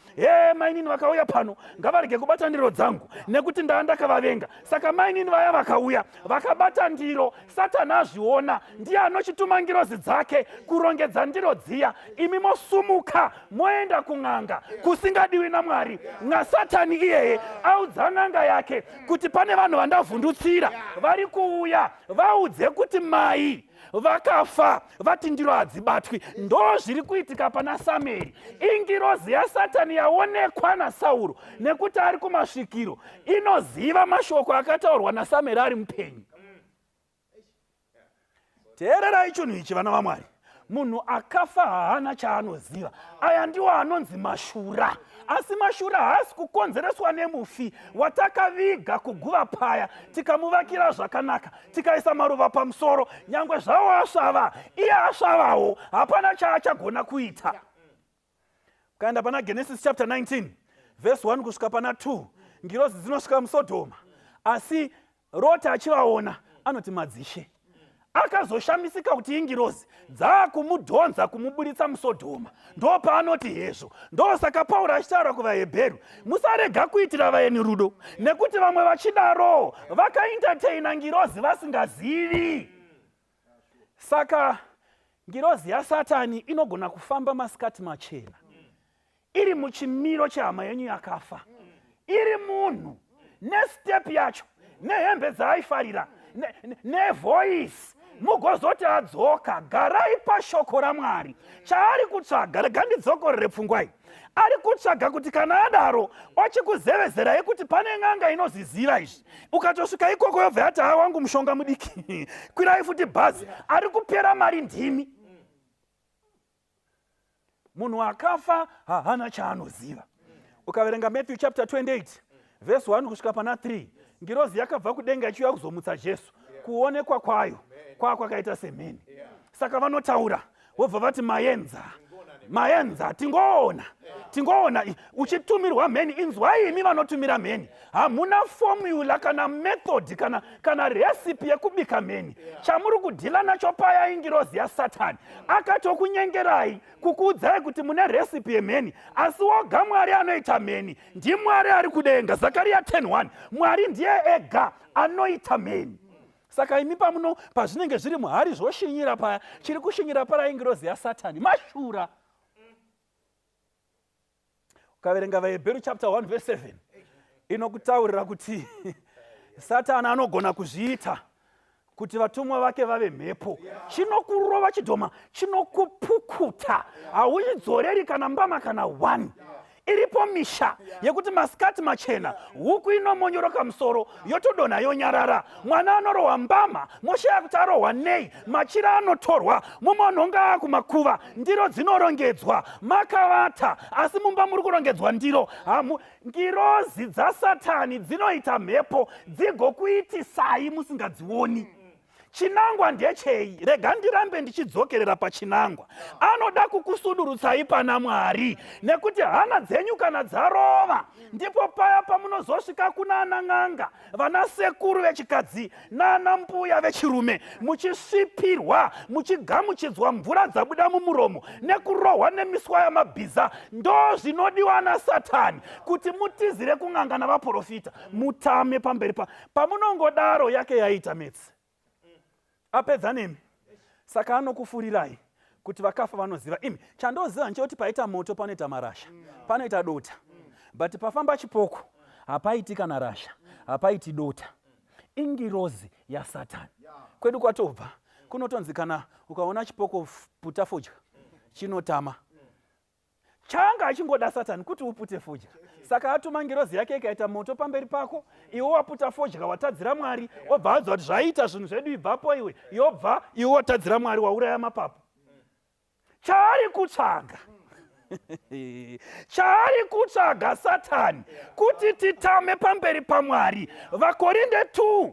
mainini vakauya pano ngavarege kubata ndiro dzangu nekuti ndakavavenga. Saka mainini vaya vakauya vakabata ndiro. Satani azviona, ndiye anochituma ngirozi dzake kurongedza ndiro dziya. Imi mosumuka moenda kun'anga kusingadiwi naMwari. NaSatani iyeye audza n'anga yake kuti pane vanhu vandavhundutsira vari kuuya vaudze kuti mai vakafa, vati ndiro hadzibatwi. Ndo zviri kuitika pana Samueri. Ingirozi yaSatani yaonekwa naSauro nekuti ari kumasvikiro, inoziva mashoko akataurwa naSamueri ari mupenyu. Teererai chinhu ichi vana vaMwari. Munhu akafa haana chaanoziva. Aya ndiwo anonzi mashura. Asi mashura haasi kukonzereswa nemufi watakaviga kuguva paya, tikamuvakira zvakanaka, tikaisa maruva pamusoro. Nyangwe zvavo asvava, iye asvavawo, hapana chaachagona kuita. Ukaenda pana Genesis chapter 19 verse 1 kusvika pana 2, ngirozi dzinosvika muSodhoma. Asi Roti achivaona anoti madzishe. Akazoshamisika kuti ingirozi dzakumudhonza kumuburitsa muSodhoma. Ndo paanoti hezvo. Ndo saka Pauro achitaura kuvaHebheru, musarega kuitira vaeni rudo, nekuti vamwe vachidaro vakaentertaina ngirozi vasingazivi. Saka ngirozi yaSatani inogona kufamba masikati machena, iri muchimiro chehama yenyu yakafa, iri munhu nestep yacho nehembe dzaaifarira nevoisi. Mugozoti adzoka, garai pashoko raMwari. Chaari kutsvaga, rega ndidzokorere pfungwai, ari kutsvaga kuti kana adaro ochikuzevezerai kuti pane n'anga inoziziva izvi. Ukatosvika ikoko yobva yati wangu mushonga mudiki kwirai futi bhazi. Ari kupera mari ndimi. Munhu akafa haana chaanoziva. Ukaverenga Matthew chapter 28 verse 1 kusvika pana 3, ngirozi yakabva kudenga ichiuya kuzomutsa Jesu. Kuonekwa kwayo kwakaita semheni. Saka vanotaura vobva vati maenza maenza tingoona uchitumirwa mheni inzwai imi vanotumira mheni hamuna formula kana method kana recipe yekubika mheni chamuri kudhila nacho paya ingirozi yaSatani akatokunyengerai kukuudzai kuti mune recipe yemheni asi woga Mwari anoita mheni ndiMwari ari kudenga. Zakariya 10:1 Mwari ndiye ega anoita mheni. Saka imi pamuno pazvinenge zviri muhari zvoshinyira paya chiri kushinyira para ingirozi yaSatani Mashura. Ukaverenga vaHebheru chapter 1 verse 7 inokutaurira kuti Satani anogona kuzviita kuti vatumwa vake vave mhepo. Chinokurova chidhoma, chinokupukuta, hauidzoreri kana mbama kana 1. Iripo misha yekuti masikati machena huku inomonyoroka musoro yotodonha yonyarara. Mwana anorohwa mbama moshaya kuti arohwa nei, machira anotorwa mumonhonga kumakuva, ndiro dzinorongedzwa makavata asi mumba muri kurongedzwa ndiro. Ngirozi dzaSatani dzinoita mhepo dzigokuitisai musingadzioni. Chinangwa ndechei? Rega ndirambe ndichidzokerera pachinangwa. Anoda kukusudurutsai pana Mwari nekuti hana dzenyu kana dzarova ndipo paya pamunozosvika kuna anang'anga, vana sekuru vechikadzi nana mbuya vechirume muchisvipirwa muchigamuchidzwa mvura dzabuda mumuromo nekurohwa nemiswa yamabhiza. Ndo zvinodiwa naSatani kuti mutizire kung'anga navaprofita mutame pamberi pamunongodaro yake yaita metsi apedza nemi. Saka anokufurirai kuti vakafa vanoziva. Imi chandoziva nchekuti paita moto panoita marasha, panoita dota, but pafamba chipoko hapaiti kana rasha, hapaiti dota. Ingirozi yaSatani. Kwedu kwatobva kunotonzi kana ukaona chipoko puta fodya chinotama. Changa achingoda Satani kuti upute fodya. Saka atuma ngirozi yake ikaita moto pamberi pako, iwe waputa fodya watadzira Mwari, obva adza kuti zvaita zvinhu zvedu ibvapo iwe, yobva iwe watadzira Mwari wauraya mapapu. Chaari kutsvaga chaari kutsvaga Satani kuti titame pamberi paMwari. Vakorinde 2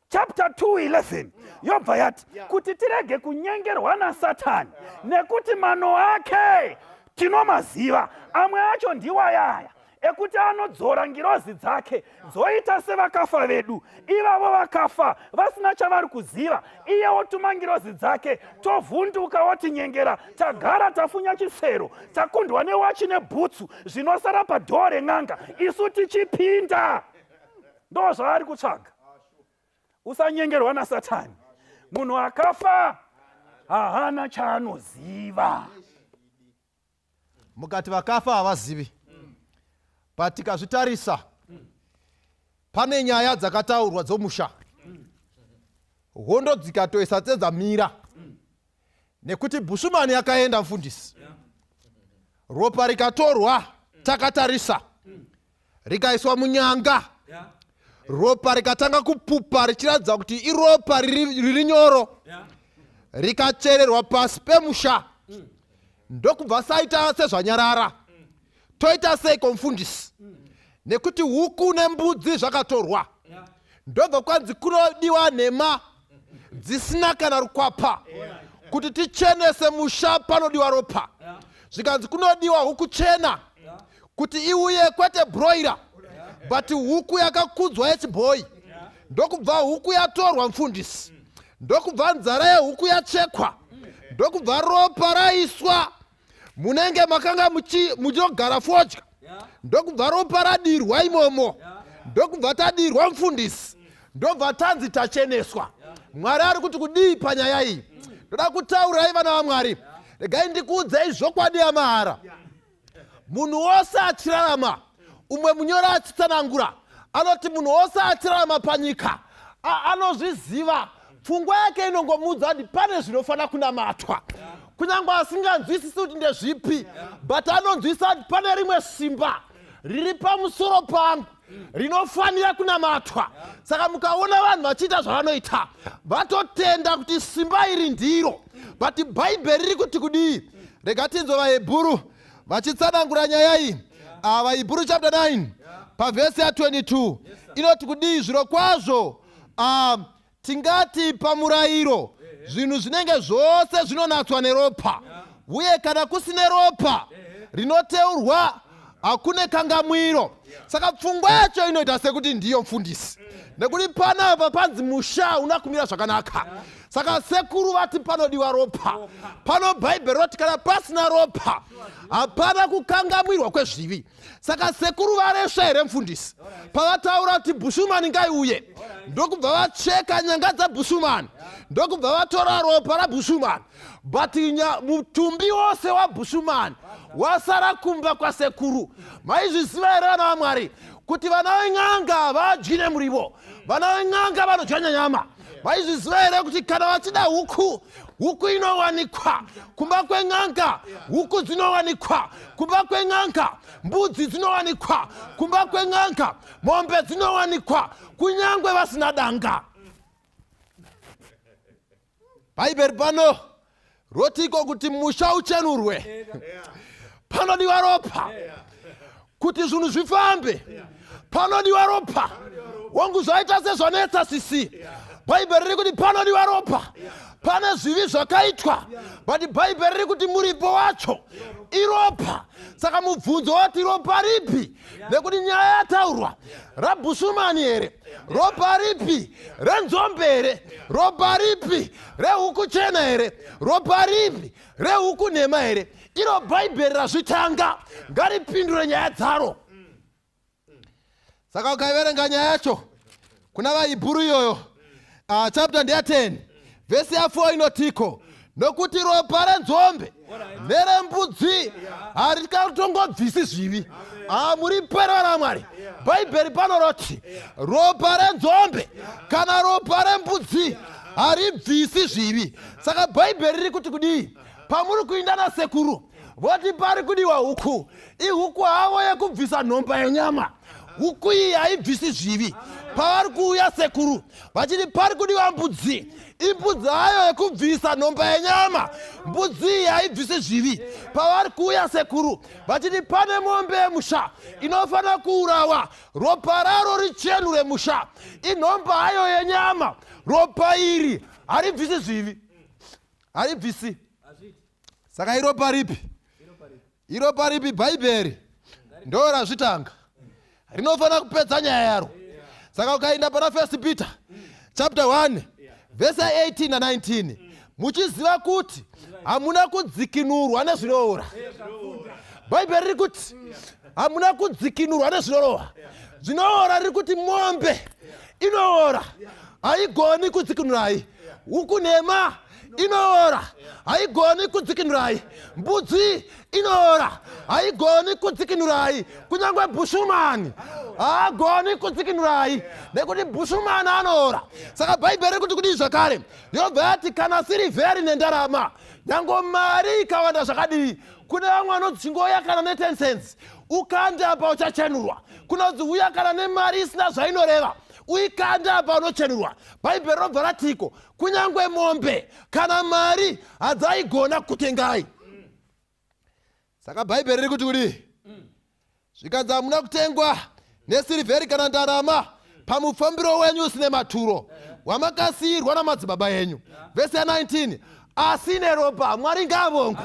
chapter 2:11 yobva yati kuti tirege kunyengerwa naSatani nekuti mano ake tinomaziva, amwe acho ndiwayaya ekuti anodzora ngirozi dzake dzoita sevakafa vedu, ivavo vakafa vasina chavari kuziva. Iye otuma ngirozi dzake, tovhunduka wotinyengera, tagara tafunya chisero, takundwa newachi nebhutsu zvinosara padhoo ren'anga, isu tichipinda. Ndo zvaari kutsvaga. Usanyengerwa naSatani. Munhu akafa hahana chaanoziva. Mukati vakafa havazivi. Patikazvitarisa pane nyaya dzakataurwa dzomusha, hondo dzikatoisa dzedzamira nekuti Bushumani yakaenda mufundisi, ropa rikatorwa takatarisa rikaiswa munyanga, ropa rikatanga kupupa richiratidza kuti iropa riri nyoro, rikachererwa pasi pemusha. Ndokubva saita sezvanyarara. Toita seiko mufundisi? Nekuti huku nembudzi zvakatorwa. Ndobva kwanzi kunodiwa nhema dzisina kana rukwapa kuti tichenese musha panodiwa ropa. Zvikanzi kunodiwa huku chena kuti iuye kwete broiler but huku yakakudzwa yechibhoyi. Ndokubva huku yatorwa mufundisi. Ndokubva nzara yehuku yachekwa. Ndokubva ropa raiswa munenge makanga muchogara fodya. Ndokubva ropa radirwa imomo. Ndokubva tadirwa mufundisi. Ndobva tanzi tacheneswa. Mwari ari kuti kudii panyaya iyi? Ndoda kutaurirai vana vaMwari, regai ndikuudzei zvokwadi yamahara. Munhu wose achirarama, umwe munyori achitsanangura, anoti munhu wose achirarama panyika anozviziva. Pfungwa yake inongomudza kuti pane zvinofanira kunamatwa. Kunyange asinganzwisisi kuti ndezvipi, but anonzwisisa kuti pane rimwe simba riri pamusoro pangu rinofanira kunamatwa. Saka mukaona vanhu vachiita zvavanoita, vatotenda kuti simba iri ndiro. But Bhaibheri riri kuti kudii? Rega tinzwe vaHebheru vachitsanangura nyaya iyi. VaHebheru chapter 9 pavhesi ya22 inoti kudii? Zviro kwazvo tingati pamurayiro zvinhu zvinenge zvose zvinonatswa neropa. uye kana kusine ropa rinoteurwa hakune kangamwiro. Saka pfungwa yacho inoita sekuti ndiyo mfundisi, nekuti panapa panzi musha unakumira zvakanaka. Saka sekuru vati panodiwa ropa. Pano bhaibheri roti kana pasina ropa hapana kukangamwirwa kwezvivi. Saka sekuru varesva here mfundisi pavataura kuti Bushumani ngaiuye, ndokubva vacheka nyanga dzaBushumani, ndokubva vatora ropa raBushumani, but mutumbi wose waBushumani wasara kumba kwa sekuru. Maizviziva here vana vaMwari kuti vana venyanga vadyine murivo, vana venyanga vanodya nyama? Maizviziva here kuti kana vachida huku inowanikwa kumba kwenyanga, huku dzinowanikwa kumba kwenyanga, mbudzi dzinowanikwa kumba kwenyanga, mombe dzinowanikwa kunyangwe vasina danga. Bhaibheri pano rotiko kuti musha uchenurwe panodiwa ropa, kuti zvinhu zvifambe panodiwa ropa. Wangu zvaita sezvanetsa sisi, bhaibheri riri kuti panodiwa ropa. Pane zvivi zvakaitwa, but bhaibheri riri kuti muripo wacho iropa. Saka mubvunzo wati ropa ripi, nekuti nyaya yataurwa raBushumani here, ropa ripi renzombe here, ropa ripi rehuku chena here, ropa ripi rehuku nhema here. Iro bhaibheri razvitanga ngaripindure nyaya dzaro. Saka ukaiverenga nyaya yacho kuna vaHibhuru iyoyo chapter ndeya 10 vhesi ya4 inotiko, nokuti ropa renzombe nerembudzi harikatongobvisi zvivi. Muri pere vana vaMwari, bhaibheri panoroti ropa renzombe kana ropa rembudzi haribvisi zvivi. Saka bhaibheri riri kuti kudii? Pamuri kuinda nasekuru voti pari kudiwa huku, ihuku havo yekubvisa nhomba yenyama, huku iyi haibvisi zvivi. Pavari kuuya sekuru vachiti pari kudiwa mbudzi, imbudzi hayo yekubvisa nhomba yenyama, mbudzi iyi haibvisi zvivi. Pavari kuuya sekuru vachiti pane mombe yemusha inofanira kuurawa, ropa raro richenure musha, inhomba hayo yenyama, ropa iri haribvisi zvivi, haribvisi. Saka iropa ripi? Iropa ripi? Bhaibheri ndo razvitanga, rinofanira kupedza nyaya yaro. Saka ukaenda pana 1 Peter chapter 1 vhesi 18 na 19, muchiziva kuti hamuna kudzikinurwa nezvinoora. Bhaibheri riri kuti hamuna kudzikinurwa nezvinoora. Zvinoora riri kuti mombe inoora, haigoni kudzikinurai. Huku nhema inoora, haigoni kudzikinurai. Mbudzi inoora, haigoni kudzikinurai. Kunyangwe Bushumani haagoni kudzikinurai, nekuti Bushumani anoora. Saka bhaibheri riri kuti kudii zvakare? Yobva yati kana sirivheri nendarama, nyange mari ikawanda zvakadii, kune vamwe vanodzingoya kana ne10 cents ukanda apa uchachenurwa. Kunodzi uya kana nemari isina zvainoreva uikanda apa unochenurwa. Bhaibheri robva ratiko kunyangwe mombe kana mari hadzaigona kutengai. Saka bhaibheri riri kuti kudii? Zvikanzi hamuna kutengwa nesirivheri kana ndarama pamufambiro wenyu usine maturo wamakasiyirwa namadzibaba enyu. Vhesi ya 19, asi neropa. Mwari ngaavongwe.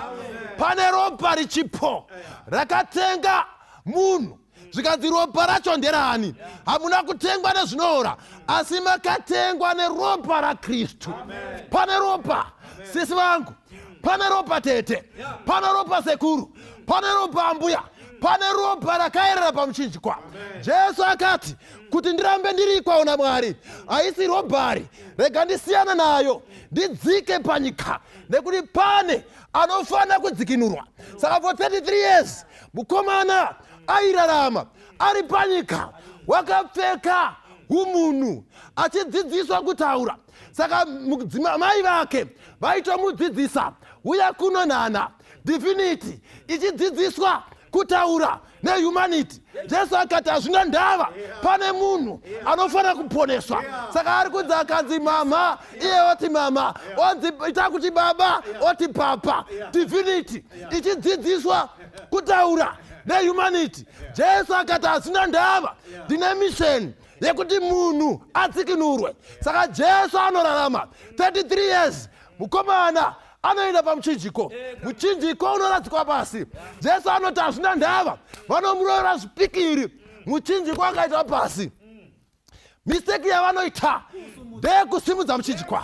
Pane ropa richipo rakatenga munhu. Zvikanzi ropa racho nderani? Hamuna kutengwa nezvinoora, asi makatengwa neropa raKristu. Pane ropa sisi vangu, pane ropa tete, pane ropa sekuru, pane ropa ambuya, pane ropa rakaerera pamuchinjikwa. Jesu akati kuti ndirambe ndiri kwaona Mwari haisi robhari, rega ndisiyana nayo ndidzike panyika, nekuti pane anofanira kudzikinurwa. Saka for 33 years mukomana airarama ari panyika, wakapfeka umunhu achidzidziswa kutaura. Saka mai vake vaitomudzidzisa uya kunonhana, divinity ichidzidziswa kutaura nehumanity. Jesu akati hazvina ndava, pane munhu anofanira kuponeswa. Saka ari kunzi akanzi mama, iye oti mama, onzi ita kuti baba, oti papa. Divinity ichidzidziswa kutaura nehumanity. Jesu akati hazvina ndava, ndine mission yekuti munhu adzikinurwe. Saka Jesu anorarama 33 years, mukomana anoenda pamuchinjiko. Muchinjiko unoradzikwa pasi. Jesu anoti hazvina ndava, vanomurora zvipikiri. Muchinjiko akaita pasi. Mistake yavanoita ndeyekusimudza muchinjiko.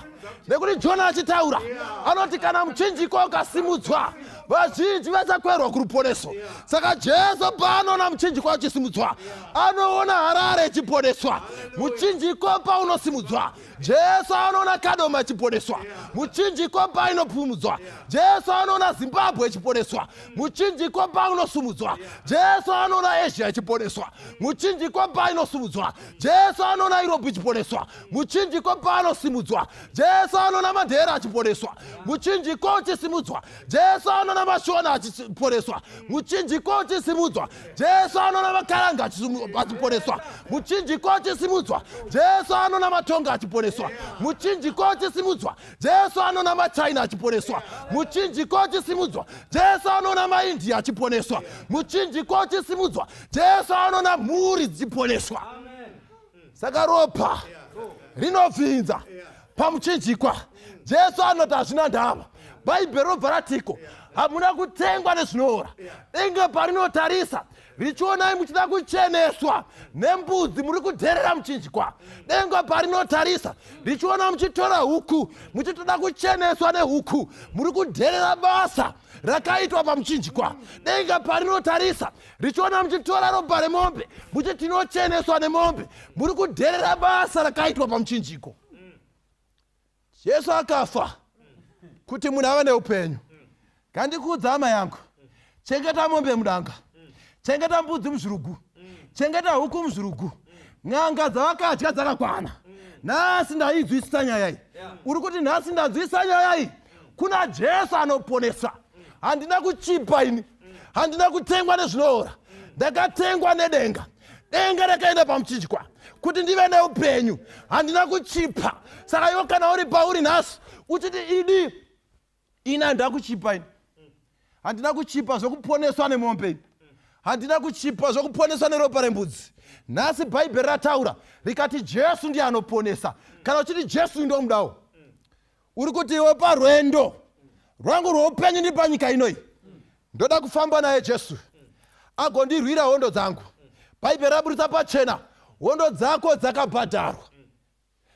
Nekuti Jona achitaura anoti kana muchinjiko ukasimudzwa vazhinji vachakwerwa kuruponeso. Saka Jesu paanoona muchinjiko uchisimudzwa anoona harare ichiponeswa. Muchinjiko paunosimudzwa Jesu anoona Kadoma ichiponeswa. Muchinjiko painopumudzwa Jesu anoona Zimbabwe ichiponeswa. Muchinjiko paunosumudzwa Jesu anoona Asia ichiponeswa. Muchinjiko painosumudzwa Jesu anoona Europe ichiponeswa. Muchinjiko paanosimudzwa Jesu anoona Mandera achiponeswa. Muchinjiko uchisimudzwa Jesu anoona Mashona achiponeswa. Muchinjiko uchisimudzwa Jesu anoona Makaranga achiponeswa. Muchinjiko uchisimudzwa Jesu anoona Matonga achiponeswa. Muchinjiko uchisimudzwa Jesu anoona Machina achiponeswa. Muchinjiko uchisimudzwa Jesu anoona Maindia achiponeswa. Muchinjiko uchisimudzwa Jesu anoona mhuri dzichiponeswa. Saka ropa rinobvinza pamuchinjikwa. Jesu anoti hazvina ndava, bhaibheri robva ratiko hamuna kutengwa nezvinoora. Denga parinotarisa richionai muchida kucheneswa nembudzi muri kudherera muchinjikwa. Denga parinotarisa richiona muchitora huku muchitoda kucheneswa nehuku muri kudherera basa rakaitwa pamuchinjikwa. Denga parinotarisa richiona muchitora ropa remombe muchiti tinocheneswa nemombe muri kudherera basa rakaitwa pamuchinjiko. Jesu akafa kuti munhu ave neupenyu. Ngandikuudza hama yangu, chengeta mombe mudanga, chengeta mbudzi muzvirugu, chengeta huku muzvirugu. N'anga dzavakadya dzakakwana. Nhasi ndainzwisisa nyaya iyi. Uri kuti nhasi ndanzwisisa nyaya iyi. Kuna Jesu anoponesa. Handina kuchipa ini, handina kutengwa nezvinoora, ndakatengwa nedenga. Denga rakaenda pamuchinjikwa kuti ndive neupenyu, handina kuchipa. Saka iwe kana uri pauri nhasi uchiti idi ina handina kuchipa ini, handina kuchipa zvokuponeswa nemombe ini, handina kuchipa zvokuponeswa neropa rembudzi. Nhasi bhaibheri rataura rikati Jesu ndiye anoponesa. Kana uchiti Jesu ndomudawo, uri kuti iwe parwendo rwangu rwoupenyu ndi panyika inoi ndoda kufamba naye Jesu agondirwira hondo dzangu. Bhaibheri raburitsa pachena hondo dzako dzakabhadharwa.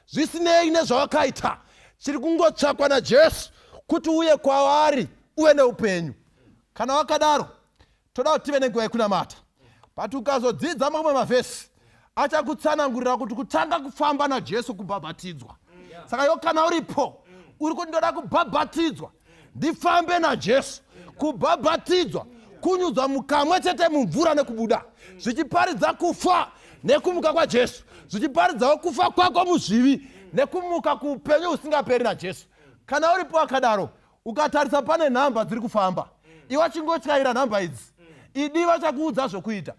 Zvisinei nezvawakaita, chiri kungotsvakwa naJesu kuti uye kwaari uve neupenyu. Kana wakadaro toda kuti tive nenguva yekunamata. But ukazodzidza mamwe mavhesi achakutsanangurira kuti kutanga kufamba naJesu kubhabhatidzwa. Saka iwe kana uripo uri kuti ndoda kubhabhatidzwa ndifambe naJesu, kubhabhatidzwa kunyudzwa mukamwe chete mumvura nekubuda, zvichiparidza kufa nekumuka kwaJesu, zvichiparidzawo kufa kwako muzvivi nekumuka kuupenyu usingaperi naJesu. Kana uripo akadaro ukatarisa pane nhamba dziri kufamba, iwe chingotyaira nhamba idzi, idi vachakuudza zvokuita.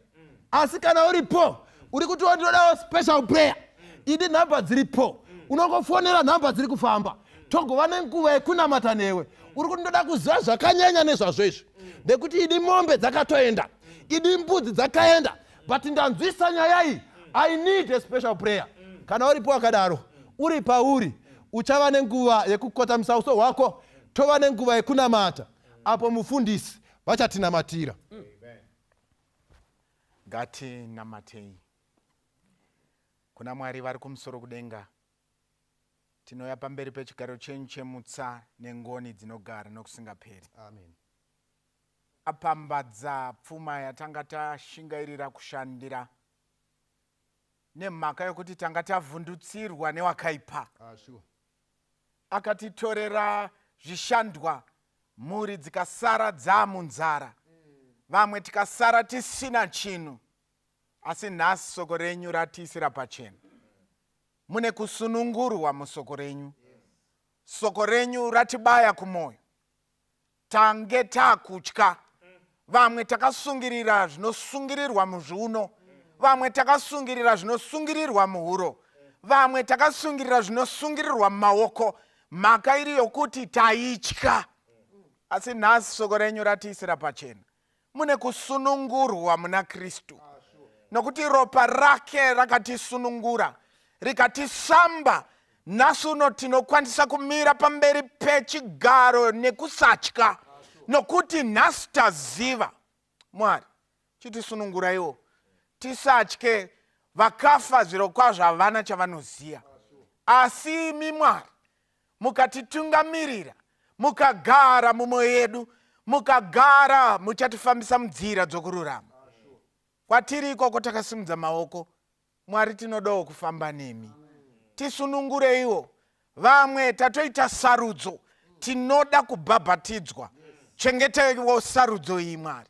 Asi kana uripo uri kuti ndinodawo special prayer, idi nhamba dziripo, unongofonera nhamba dziri kufamba togova nenguva yekunamata newe. Uri kuti ndoda kuziva zvakanyanya nezvazvo izvi, nekuti idi mombe dzakatoenda, idi mbudzi dzakaenda, but ndanzwisa nyaya iyi, I need a special prayer. Kana uripo akadaro uri pauri uchava nenguva yekukotamisa uso hwako, tova nenguva yekunamata, apo mufundisi vachatinamatira. Ngatinamatei kuna Mwari vari kumusoro kudenga. Tinouya pamberi pechigaro chenyu chemutsa nengoni dzinogara nokusingaperi. Amen. Apambadza pfuma yatanga tashingairira kushandira nemhaka yokuti tanga tavhundutsirwa newakaipa. Sure. Akatitorera zvishandwa, mhuri dzikasara dzamunzara, vamwe tikasara tisina chinhu. Asi nhasi soko renyu ratiisira pachena. Mune kusunungurwa musoko renyu. Soko renyu ratibaya kumoyo. Tange takutya. Vamwe takasungirira zvinosungirirwa muzviuno, vamwe takasungirira zvinosungirirwa muhuro, vamwe takasungirira zvinosungirirwa mumaoko, mhaka iri yokuti taitya. Asi nhasi soko renyu ratiisira pachena. Mune kusunungurwa muna Kristu, nokuti ropa rake rakatisunungura, rikatisamba nhasi uno tinokwanisa kumira pamberi pechigaro nekusatya, nokuti nhasi taziva. Mwari, chitisununguraiwo tisatye vakafa zviro kwazvo havana chavanoziya. Asi imi Mwari mukatitungamirira, mukagara mumwoyo yedu, mukagara muchatifambisa munzira dzokururama. Kwatiri ikoko takasimudza maoko, Mwari tinodawo kufamba nemi. Tisunungureiwo. Vamwe tatoita sarudzo, tinoda kubhabhatidzwa. Chengeteiwo sarudzo iyi Mwari,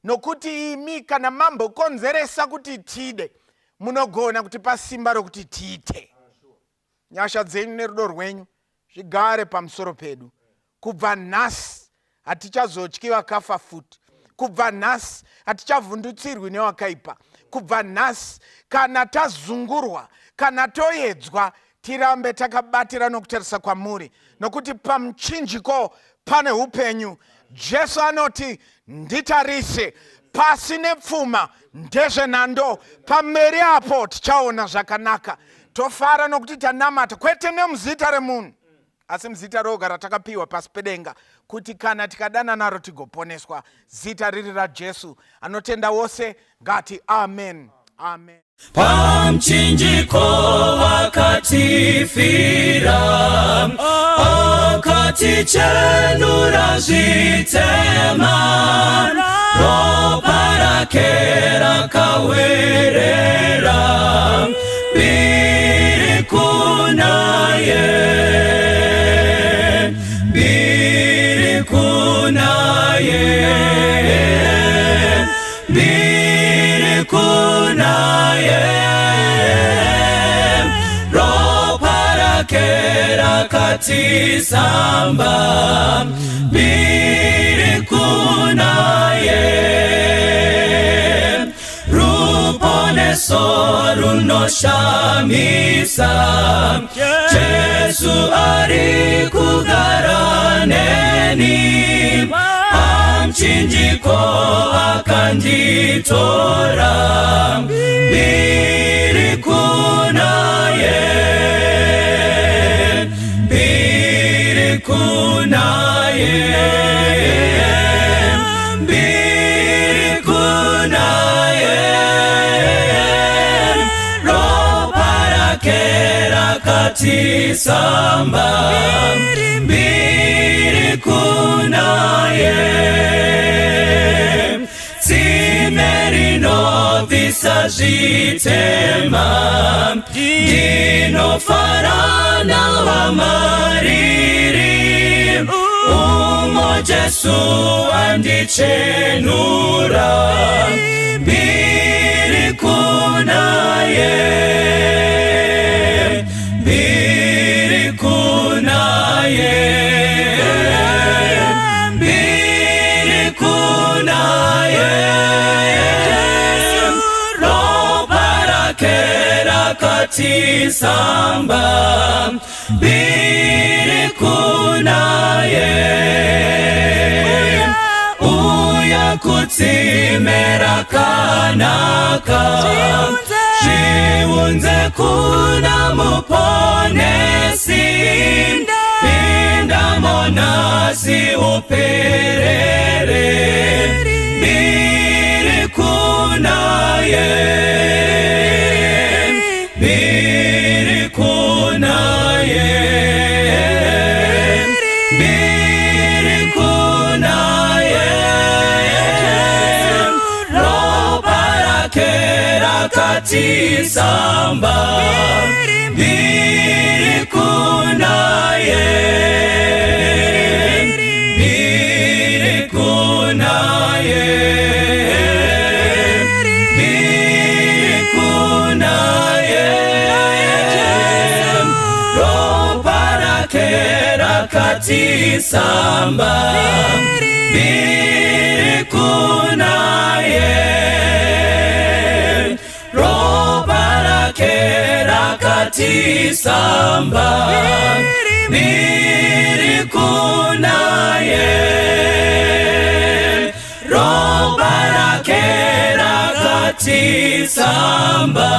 nokuti imi kana mambokonzeresa kuti tide, munogona kutipa simba rokuti tiite. Nyasha dzenyu nerudo rwenyu zvigare pamusoro pedu. Kubva nhasi hatichazotyi vakafa futi. Kubva nhasi hatichavhundutsirwi nevakaipa. Kubva nhasi kana tazungurwa, kana toedzwa, tirambe takabatira nokutarisa kwamuri, nokuti pamuchinjiko pane upenyu. Jesu anoti nditarise, pasi nepfuma ndezvenhando, pamberi apo tichaona zvakanaka. Tofara nokuti tanamata, kwete nemuzita remunhu, asi muzita roga ratakapiwa pasi pedenga, kuti kana tikadana naro tigoponeswa. Zita riri raJesu. Anotenda wose ngati amen. Amen. Pamchinjiko wakatifira, akatichenura zvitema, ropa rake rakawerera, biri kunaye, biri kunaye, biri kunaye, ropa rake rakatisamba, biri kunaye, ruponeso runoshamisa, Jesu ari kugara neni, pamchinjiko akanditora, biri kunaye, biri kunaye, biri kunaye, ropa rake rakatisamba, biri kunaye, tsime rinobvisa zvitema, ndinofara navamariri, umo Jesu andichenura, biri kunaye, biri kunaye, biri kunaye, ropa rake rakatisamba, biri kunaye, uya kutsime rakanaka, zviunze kuna muponesi, pinda monasi uperere, biri kunaye, biri kunaye, biri kunaye, ropa rake rakatisamba, biri kunaye, biri kunaye, biri kunaye, ropa rake rakatisamba, biri kunaye, ropa rake rakatisamba, biri kunaye, ropa rake rakatisamba,